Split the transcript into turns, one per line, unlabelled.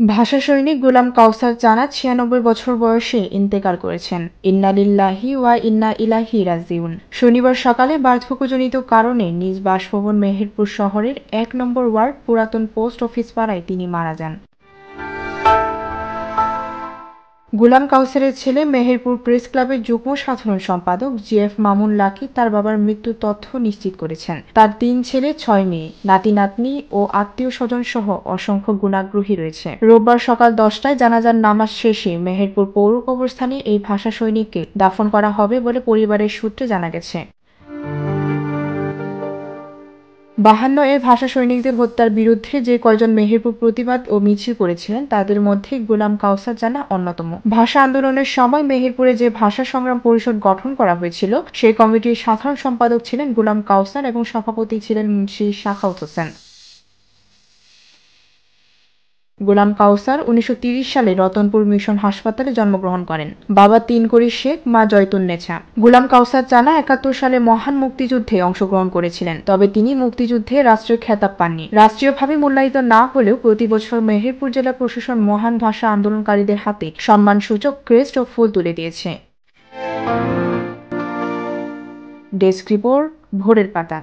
ভাষা সৈনিক গোলাম কাউসার জানা ৯৬ বছর বয়সে ইন্তেকাল করেছেন। ইন্না লিল্লাহি ওয়া ইন্না ইলাইহি রাজিউন। শনিবার সকালে বার্ধক্যজনিত কারণে নিজ বাসভবন মেহেরপুর শহরের ১ নম্বর ওয়ার্ড পুরাতন পোস্ট অফিস পাড়ায় তিনি মারা যান। গোলাম কাউসারের ছেলে মেহেরপুর প্রেস ক্লাবের যুগ্ম সাধারণ সম্পাদক জিএফ মামুন লাকী তার বাবার মৃত্যুর তথ্য নিশ্চিত করেছেন। তার ৩ ছেলে ৬ মেয়ে, নাতি-নাতনি ও আত্মীয়-স্বজন সহ অসংখ্য গুণাগ্রহী রয়েছে। রোববার সকাল ১০টায় জানাজার নামাজ শেষে মেহেরপুর পৌর কবরস্থানে এই ভাষা সৈনিককে দাফন করা হবে বলে পরিবারের সূত্রে জানা গেছে। ৫২ ভাষা সৈনিকদের হত্যার বিরুদ্ধে যে কয়জন মেহেরপুর প্রতিবাদ ও মিছিল করেছিলেন তাদের মধ্যে গোলাম কাউসার জানা অন্যতম। ভাষা আন্দোলনের সময় মেহেরপুরে যে ভাষা সংগ্রাম পরিষদ গঠন করা হয়েছিল সেই কমিটির সাধারণ সম্পাদক ছিলেন গোলাম কাউসার এবং সভাপতি ছিলেন মুন্সি সাখাওয়াত হোসেন। গোলাম কাউসার ১৯৩০ সালে রতনপুর মিশন হাসপাতালে জন্মগ্রহণ করেন। বাবা তিনকড়ি শেখ, মা জয়তুন্নেছা। গোলাম কাউসার জানা ৭১ সালে মহান মুক্তিযুদ্ধে অংশগ্রহণ করেছিলেন, তবে তিনি মুক্তিযুদ্ধে রাষ্ট্রীয় খেতাব পাননি। রাষ্ট্রীয়ভাবে মূল্যায়িত না হলেও প্রতি বছর মেহেরপুর জেলা প্রশাসন মহান ভাষা আন্দোলনকারীদের হাতে সম্মানসূচক ক্রেস্ট ও ফুল তুলে দিয়েছে। ডেস্ক রিপোর্ট, ভোরের পাতা।